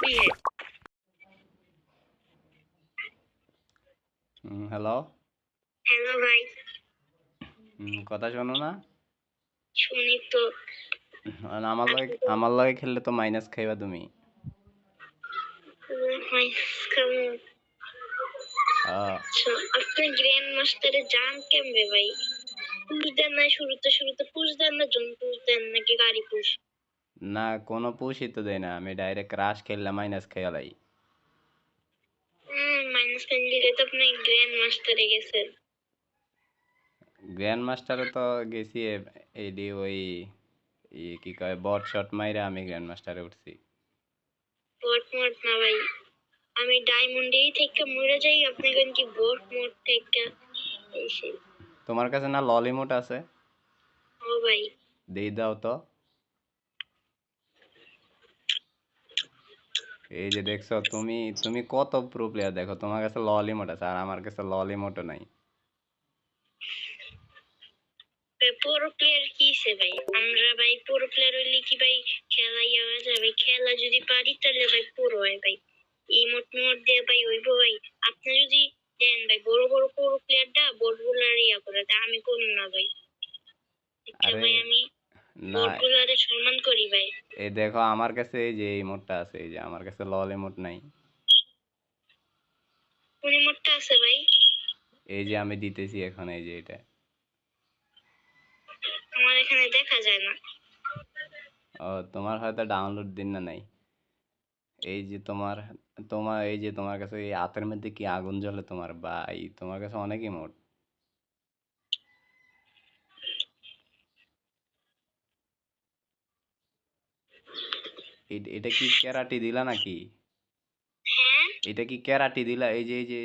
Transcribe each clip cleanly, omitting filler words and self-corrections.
भी है। Hello. Hello भाई। কথা শোনো না? শুনি তো। আমার লগে খেললে তো মাইনাস খাইবা তুমি। আচ্ছা, আপনি গ্র্যান্ড মাস্টারে যান কেমনে ভাই? পুশ দেন না শুরুতে পুশ দেন না জুন পুশ দেন নাকি গাড়ি পুশ? না, কোনো পুশই তো দেয় না, আমি ডাইরেক্ট রাশ খেললে মাইনাস খাইয়ালাই। মাইনাস খান দিলে তো আপনি গ্র্যান্ড মাস্টারে গেছেন। গ্র্যান্ড মাস্টারে তো গেছি এইডি ওই কি কয় বট শট মাইরা আমি গ্র্যান্ড মাস্টারে উঠছি। বট মোড না ভাই, আমি ডায়মন্ডেই থেকে মরে যাই, আপনি কেন কি বট মোড থেকে এসে? তোমার কাছে না ললিমোট আছে? ও ভাই, দেই দাও তো। এই যে দেখছো তুমি, তুমি কত প্রো প্লেয়ার, দেখো তোমার কাছে ললিমোট আছে আর আমার কাছে ললিমোটও নাই। পুরো প্লেয়ার কিসে ভাই? আমরা ভাই পুরো প্লেয়ার হইলে কি ভাই খেলা ইয়ে হয়ে যাবে? খেলা যদি পারি তাহলে ভাই পুরো হয় ভাই। ইমোট মোট দিয়ে ভাই হইব ভাই? আপনি যদি দেন ভাই বড় বড় পুরো প্লেয়ারটা বটগুলার ইয়া করে, তা আমি করব না ভাই। আচ্ছা আরে ভাই, আমি না, বটগুলারে সম্মান করি ভাই। এই দেখো আমার কাছে এই যে এই ইমোটটা আছে, এই যে আমার কাছে ললিমোট নাই। কোন ইমোটটা আছে ভাই? এই যে আমি দিতেছি এখন, এই যে এটা। আমার এখানে দেখা যায় না। ও, তোমার হয়তো ডাউনলোড দিন না নাই। এই যে তোমার, তোমার এই যে তোমার কাছে এই হাতের মধ্যে কি আগুন জ্বলে তোমার ভাই, তোমার কাছে অনেক ইমোট। এটা কি ক্যারাটি দিলা নাকি? হ্যাঁ, এটা কি ক্যারাটি দিলা? এই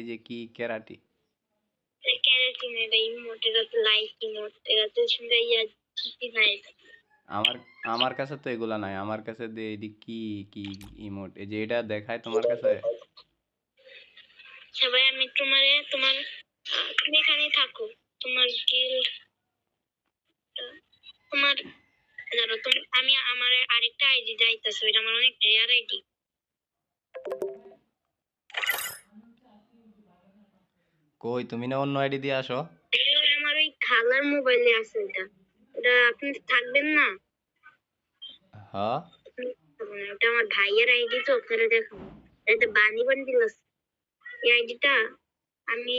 যে কি ক্যারাটি? এটা ক্যারেটিনের ইমোট, এটা তো লাইট ইমোট, এটা তো সঙ্গে ইয়া ঠিকই নাই। আমার আমার কাছে তো এগুলা নাই, আমার কাছে এটি কি কি ইমোট, এই যে এটা দেখায় তোমার কাছে। আচ্ছা ভাই, আমি তোমার তুমি এখানেই থাকো। তোমার গিল্ড, তোমার জানো তুমি, আমি আমার আরেকটা আইডি যাইতেছে, ওইটা আমার অনেক রেয়ার আইডি। কই তুমি না অন্য আইডি দিয়ে আসো? আমার ওই খালার মোবাইলে আছে ওইটা। ওটা আপনি থাকবেন না? হ্যাঁ। ওটা আমার ভাইয়ের আইডি, তো আপনারা দেখুন। এটা বানি বান্ডিল আছে এই আইডিটা। আমি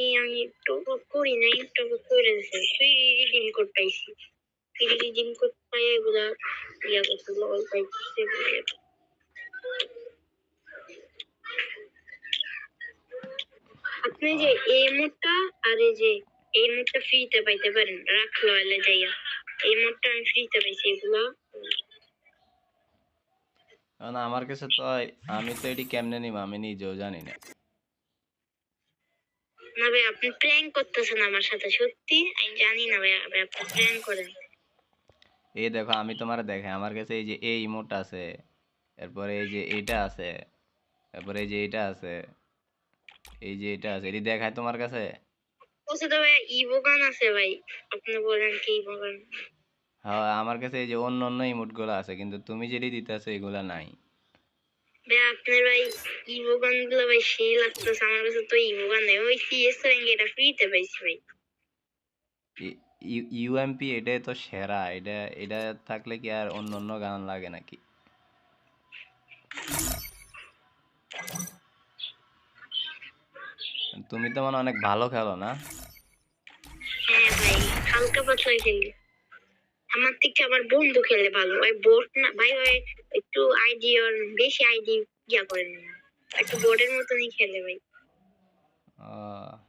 টপ আপ করি নাই, টপ আপ করে দিয়েছি, ফ্রি রিডিম কোড পাইছি। ফ্রি রিডিম কোড পাই এগুলা ইয়া করতে লল পাইছি। আপনি যে এই মোডটা আর এই যে এই মোডটা ফ্রিতে পাইতে পারেন, রাখলো এলে যাইয়া। এই মোডটা আমি ফ্রিতে পাইছি এগুলো। না আমার কাছে তো আমি তো এটি কেমনে নিব আমি নিজেও জানি না। না ভাই, আপনি প্র্যাঙ্ক করতেছেন আমার সাথে, সত্যি আমি জানি না ভাই, আপনি প্র্যাঙ্ক করেন। এই দেখো আমি তোমার দেখে আমার কাছে এই যে এই ইমোটটা আছে, এরপরে এই যে এইটা আছে, তারপরে এই যে এইটা আছে, এই যে এটা আছে, এটি দেখায় তোমার কাছে। বলছে তো ভাই ইভোগান আছে ভাই, আপনি বলেন কি ইভোগান? হ্যাঁ আমার কাছে এই যে অন্য অন্য ইমোট গুলো আছে, কিন্তু তুমি যেটি দিতেছো এগুলা নাই। ভাই আপনার ভাই ইভোগান গুলো ভাই সেই লাগতেছে, আমার কাছে তো ইভোগান নেই। ওই সিএস র্যাঙ্ক এটা ফ্রিতে পাইছি ভাই। ইউএমপি এটাই তো সেরা, এটা এটা থাকলে কি আর অন্য অন্য গান লাগে নাকি? তুমি তো মানে অনেক ভালো খেলো না? হ্যাঁ ভাই, হালকা পাতলা খেলি। আমার থেকে আমার বন্ধু খেলে ভালো, ওই বোর্ড না ভাই, ওই একটু আইডি ওর বেশি আইডি ইয়া করে না, একটু বোর্ডের মতনই খেলে ভাই।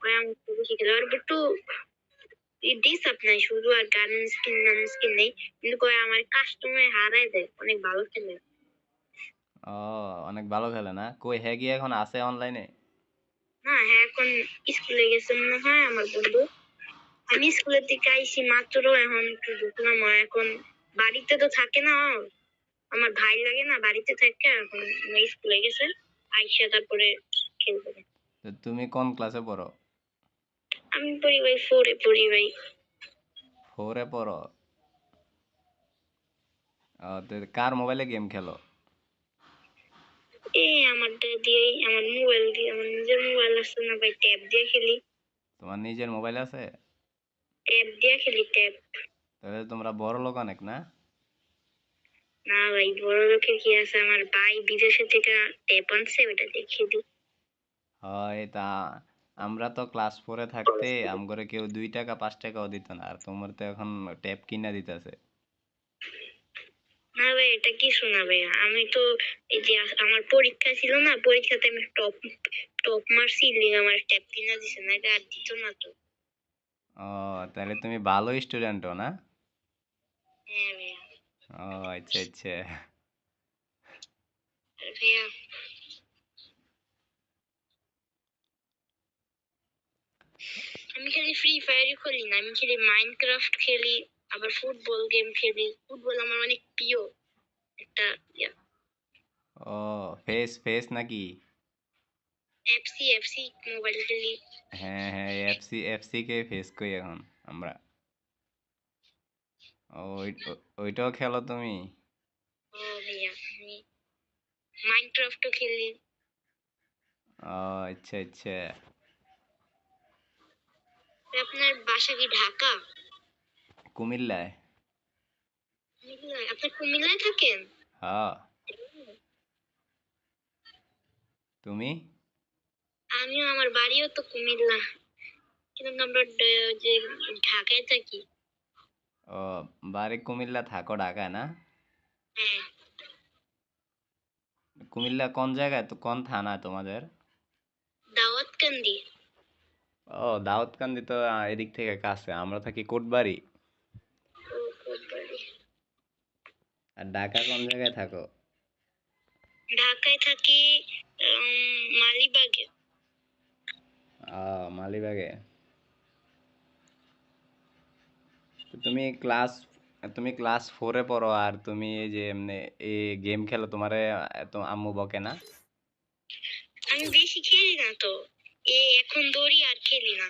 ওই আমি একটু বেশি খেলে, আর একটু ডিস আপ নাই শুধু, আর গান স্কিন নান স্কিন নেই, কিন্তু কয় আমার কাস্টমার হারায় দেয়, অনেক ভালো খেলে। ও, অনেক ভালো খেলে না? কই হ্যাঁ গিয়ে এখন আছে অনলাইনে? না হ্যাঁ, এখন স্কুলে গেছে মনে হয় আমার বন্ধু। আমি স্কুলের থেকে আইসি মাত্র, এখন একটু ঢুকলাম। ও এখন বাড়িতে তো থাকে না, আমার ভাই লাগে না বাড়িতে থাকে, এখন স্কুলে গেছে, আইসা তারপরে খেলবে। তো তুমি কোন ক্লাসে পড়ো? আমি পড়ি ভাই, ফোরে পড়ি ভাই। ফোরে পড়ো? তো কার মোবাইলে গেম খেলো? এই আমারটা দিয়েই আমার মোবাইল দিয়ে আমার নিজের মোবাইল আছে না ভাই ট্যাব দিয়ে খেলি। তোমার নিজের মোবাইল আছে? ট্যাব দিয়ে খেলি ট্যাব। তাহলে তোমরা বড় লোক অনেক না? না ভাই বড় লোকের কি আছে, আমার ভাই বিদেশে থেকে ট্যাব আনছে ওটা দিয়ে খেলি। হয় তা আমরা তো ক্লাস 4-এ থাকতে আমগরে কেউ 2 টাকা 5 টাকাও দিত না, আর তোমার তো এখন ট্যাব কিনা দিতেছে। না ভাই এটা কি শোনা ভাই, আমি তো এই যে আমার পরীক্ষা ছিল না, পরীক্ষাতে আমি টপ টপ মারছি লিগে আমার ট্যাব কিনা দিছে, না এটা আর দিত না তো। ও, তাহলে তুমি ভালো স্টুডেন্টও না? হ্যাঁ ভাইয়া। ও আচ্ছা আচ্ছা। আর ভাইয়া আমি খালি ফ্রি ফায়ারই খেলি না, আমি খেলি মাইনক্রাফট খেলি, আবার ফুটবল গেম খেলি। ফুটবল আমার অনেক প্রিয় একটা ইয়া। ও, ফেস ফেস নাকি? এফসি এফসি মোবাইল খেলি। হ্যাঁ হ্যাঁ, এফসি এফসি কে ফেস কই এখন আমরা। ও, ওইটাও খেলো তুমি? ও ভাইয়া আমি মাইনক্রাফটও খেলি। ও আচ্ছা আচ্ছা। আপনার বাসা কি ঢাকা? কুমিল্লায়। আপনি কুমিল্লায় থাকেন? হ্যাঁ। তুমি? আমিও, আমার বাড়িও তো কুমিল্লা, কিন্তু আমরা যে ঢাকায় থাকি। ও, বাড়ি কুমিল্লা, থাকো ঢাকায় না? হ্যাঁ। কুমিল্লা কোন জায়গায়, তো কোন থানা তোমাদের? দাওয়াতকান্দি। ও, দাউদকান্দি তো এদিক থেকে কাছে, আমরা থাকি কোটবাড়ি। ও কোটবাড়ি। আর ঢাকা কোন জায়গায় থাকো? ঢাকায় থাকি মালিবাগে। মালিবাগে। তো তুমি ক্লাস 4-এ পড়ো, আর তুমি এই যে এমনি এই গেম খেলো, তোমারে এত আম্মু বকে না? আমি বেশি খেলি না তো, এখন দৌড়ি আর খেলি না।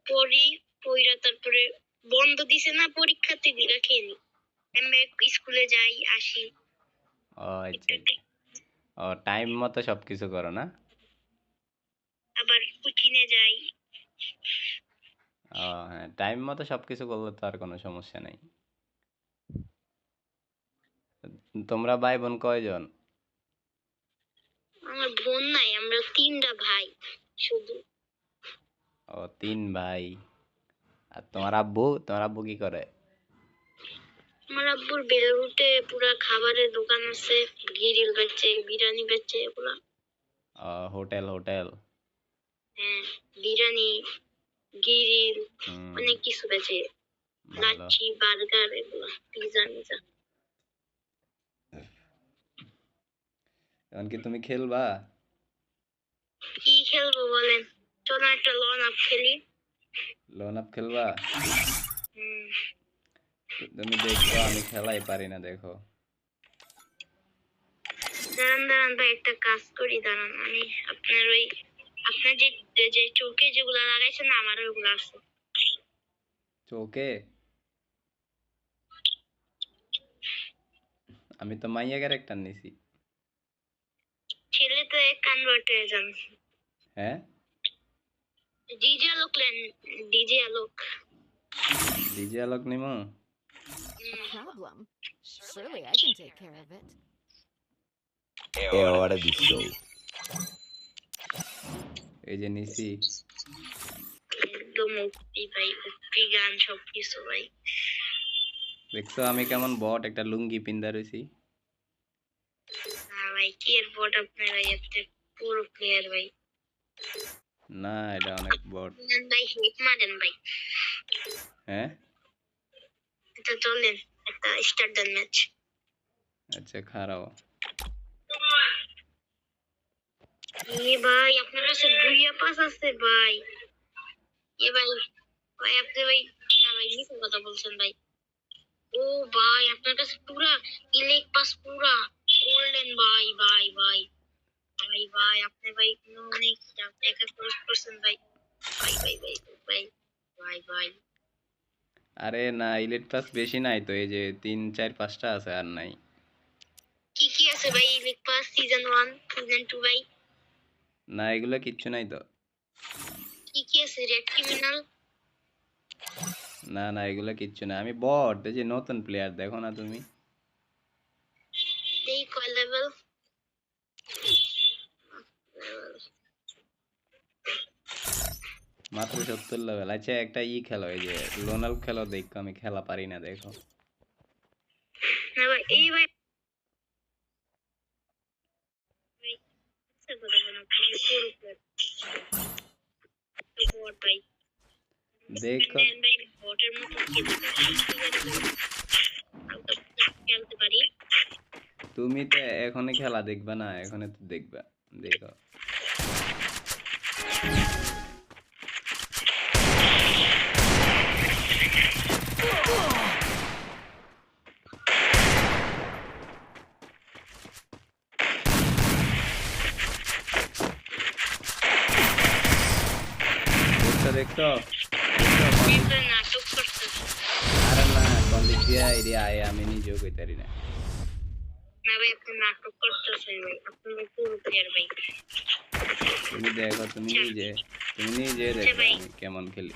পড়ি, পইরা তারপরে বন্ধ দিছে না পরীক্ষাতে দিলা খেলি। আমি স্কুলে যাই আসি। ও আচ্ছা আচ্ছা। ও, টাইম মতো সবকিছু করো না? আবার কোচিনে যাই। ও হ্যাঁ, টাইম মতো সবকিছু করলে তো আর কোনো সমস্যা নেই। তোমরা ভাই বোন কয়জন? আমার বোন নাই, আমরা তিনটা ভাই শুধু। ও, 3 ভাই। আর তোমার আব্বু কি করে? আমার আব্বুর বেলুটে পুরা খাবারের দোকান আছে, গ্রিল বেচে, বিরিয়ানি বেচে এগুলা। Hotel hotel. হ্যাঁ, বিরিয়ানি, গ্রিল, হুম। অনেক কিছু বেচে। ভালো। লাচ্ছি, বার্গার এগুলা, পিজা মিজা। এখন কি তুমি খেলবা? কি খেলবো বলেন? চলো একটা লন আপ খেলি। লোন আপ খেলবা? হুম, তুমি দেখো, আমি খেলাই পারি না, দেখো। দাঁড়ান দাঁড়ান ভাই, একটা কাজ করি দাঁড়ান, আমি আপনার ওই আপনার যে যে চোখে যেগুলা লাগাইছেন না, আমার ওগুলো আছে। চোখে? আমি তো মাইয়া ক্যারেক্টার নিছি। ছেলে তো কনভার্ট হয়ে যান। হ্যাঁ। ডিজে আলোক লেন, ডিজে আলোক। ডিজে আলোক নিমু? হুম, Problem. Surely I can take care of it. É hora do show. এই যে নিছি। একদম ওপি ভাই, ওপি গান সবকিছু ভাই। দেখছো আমি কেমন বট, একটা লুঙ্গি পিন্দা রইছি। না ভাই কি এর বট, আপনার ভাই আপনি পুরো প্লেয়ার ভাই। না, এটা অনেক বট। ভাই হেট মারেন ভাই। হ্যাঁ। এটা চলেন একটা স্টার্ট দেন ম্যাচ। আচ্ছা, খারাপ। ভাই আপনার কাছে দুইয়া পাস আছে ভাই। ভাই, ভাই আপনি ভাই, না ভাই মিথ্যা কথা বলছেন ভাই। ও ভাই আপনার কাছে পুরা ইলেক পাস পুরা গোল্ডেন ভাই ভাই ভাই। ভাই ভাই আপনি ভাই কোনো অনেক টাকা খরচ করছেন ভাই। ভাই ভাই ভাই ভাই ভাই ভাই। আরে না, ইলিট পাস বেশি নাই তো, এই যে 3 4 5টা আছে, আর নাই। কি কি আছে আছে ভাই লিগ পাস সিজন 1 সিজন 2 ভাই না এগুলো কিচ্ছু নাই তো। কি আছে রেড ক্রিমিনাল না না এগুলো কিচ্ছু না, আমি বট, এই যে নতুন প্লেয়ার দেখো না তুমি। এই কয় লেভেল মাত্র 70 লেভেল। আচ্ছা একটা খেলো, এই যে লোনাল খেলো, দেখো আমি খেলা পারি না দেখো। না ভাই এই ভাই দেখো খেলতে পারি তুমি তো এখনই খেলা দেখবা না, এখনই তো দেখবা, দেখো। দেখছো নাটক করতেছে আরে না কোন দিক দিয়ে এরিয়া আয় আমি নিজেও কইতে পারি না। না ভাই আপনি নাটক করতেছেন ভাই আপনি পুরো প্লেয়ার ভাই তুমি দেখো, তুমি নিজে দেখো আমি কেমন খেলি।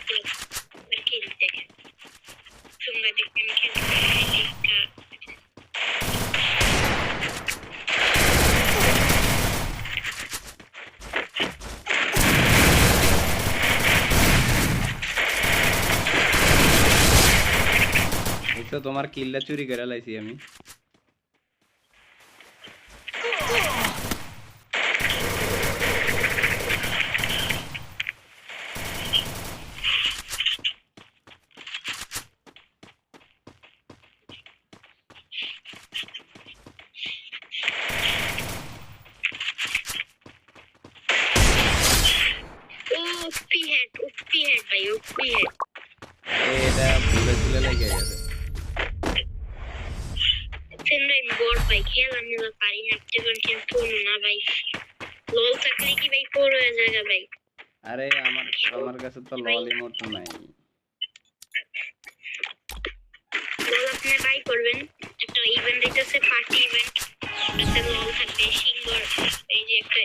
খেলি দেখেন তোমরা দেখেন খেলতে তো তোমার কিলটা চুরি করে লাইছি আমি। ওপি হেড ভাই ওপি হেড এটা ভুলে লেগে গেছে। ভাই বড় ভাই খেল আমি পারি না একটু কিন্তু না ভাই লল থাকলে কি ভাই পড়ে হয়ে যায় ভাই। আরে আমার কাছে তো লল ইমোট নাই। লল আপনি বাই করবেন একটা ইভেন্ট দিতেছে পার্টি ইভেন্ট এটাতে লল থাকবে সিঙ্গর এই যে একটা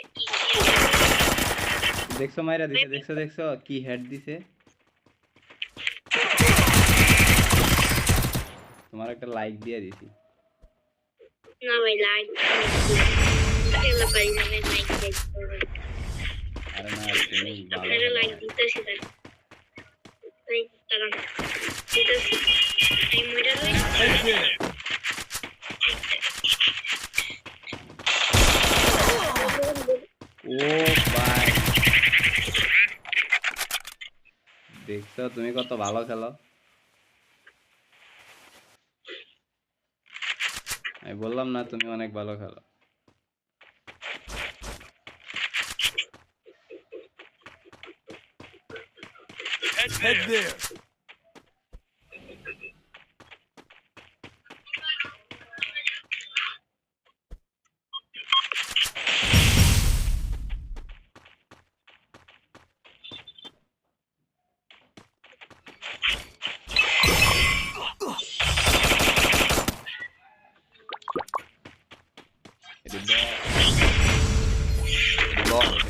দেখছো মাইরা দিছে, দেখছো কি হেড দিছে। তোমার একটা লাইক দিয়ে দিছি। না ভাই লাইক খেলা পারি না ভাই লাইক আরে না তুমি ভালো আপনারা লাইক দিতেছি ভাই ভাই কারণ দিতেছি এই মইরা ভাই ও ভাই দেখছো তুমি কত ভালো খেলো। আমি বললাম না তুমি অনেক ভালো খেলো। Head there.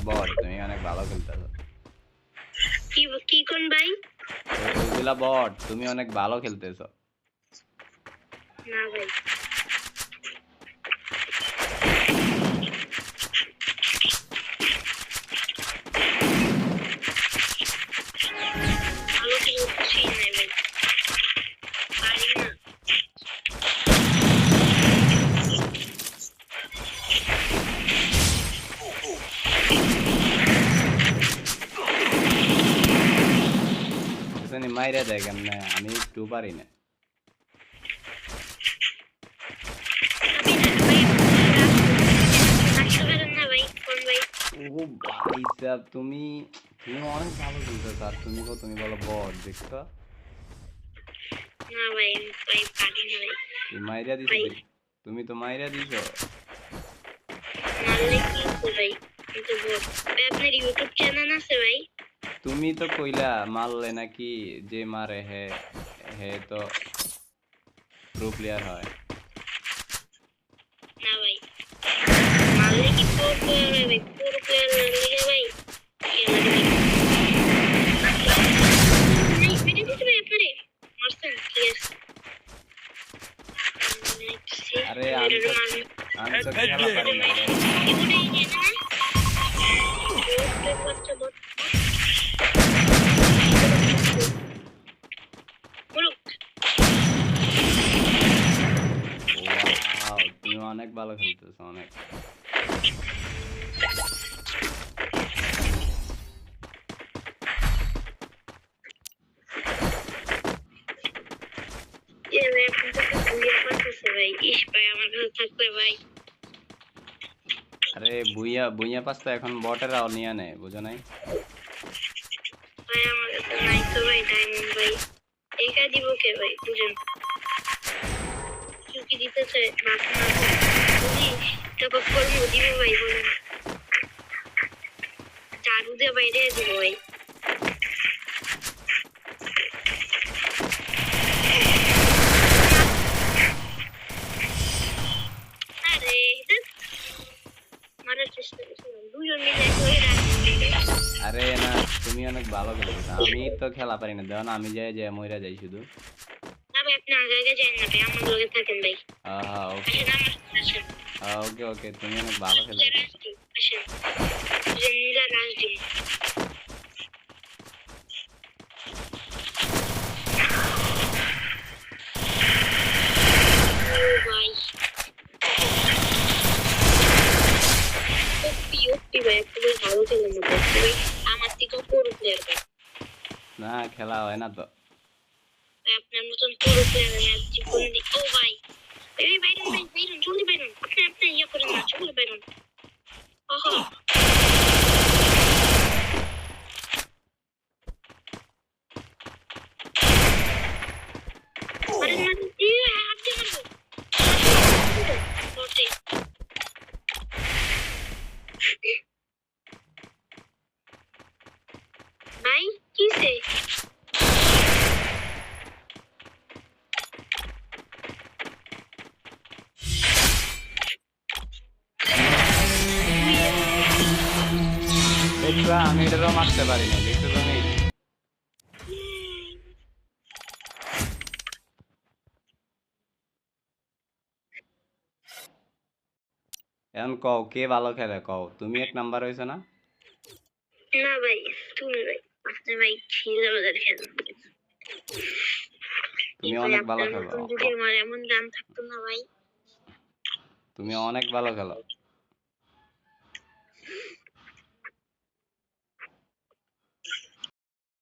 বট তুমি অনেক ভালো খেলতেছো। কি কোন ভাই ওইগুলা বট, তুমি অনেক ভালো খেলতেছো। না ভাই ভালো খেলছি না ভাই পারি না তুমি মাইরা দেয় কেমনে, আমি একটু পারি না। ও ভাই সাহেব তুমি অনেক ভালো খেলতেছো, আর তুমি বলো বট। দেখছো না ভাই ভাই পারি না ভাই তুমি মাইরা দিছো, তুমি তো মাইরা দিছো। মারলে কি হবে ভাই কিন্তু বল ভাই আপনার ইউটিউব চ্যানেল আছে ভাই তুমি তো কইলা মারলে নাকি যে মারে হে হে তো প্রো প্লেয়ার হয়। না ভাই ভাই মেরে দিতে ভাই আপনারে মারছেন কি আছে আরে আমি তো খেলা পারি না ওয়াও তুমি অনেক ভালো খেলতেছো অনেক আরে বুইয়া বুইয়া পাস তো এখন বটেরাও নিয়ে নেয় বুঝো নাই চারু দিয়ে বাইরে দিব ভাই আরে মারার চেষ্টা করছিলাম দুজন মিলে আরে না তুমি অনেক ভালো খেলতেছো আমি তো খেলা পারি না দেখো না আমি যাই যে মইরা যাই শুধু তবে আপনি আগে আগে যান না ভাই আমার লগে থাকেন ভাই হ্যাঁ ওকে আসেন আমার সাথে আসেন ওকে ওকে তুমি অনেক ভালো খেলতেছো আসেন যে নীলা রাজডিম ভাই ওপি ভাই খুবই ভালো খেলেন ভাই আমার থেকে পুরো প্লেয়ার ভাই না খেলা হয় না তো আপনার মতন পুরো প্লেয়ার আর জীবনে ও ভাই এই বাইরন ভাই বাইরন জলদি বাইরন আপনি ইয়ে করেন না চলে বাইরন ওহো আরে না দিয়ে আপনি মারবো ওকে ভাই কিসে দেখবা আমি এটারও মারতে পারি না দেখছো তুমি এখন কও কে ভালো খেলে কও তুমি এক নাম্বার হইছো না না ভাই তুমি ভাই আপনি ভাই খেলে আমাদের খেলেন তুমি অনেক ভালো খেলো যদি আমার এমন গান থাকতো না ভাই তুমি অনেক ভালো খেলো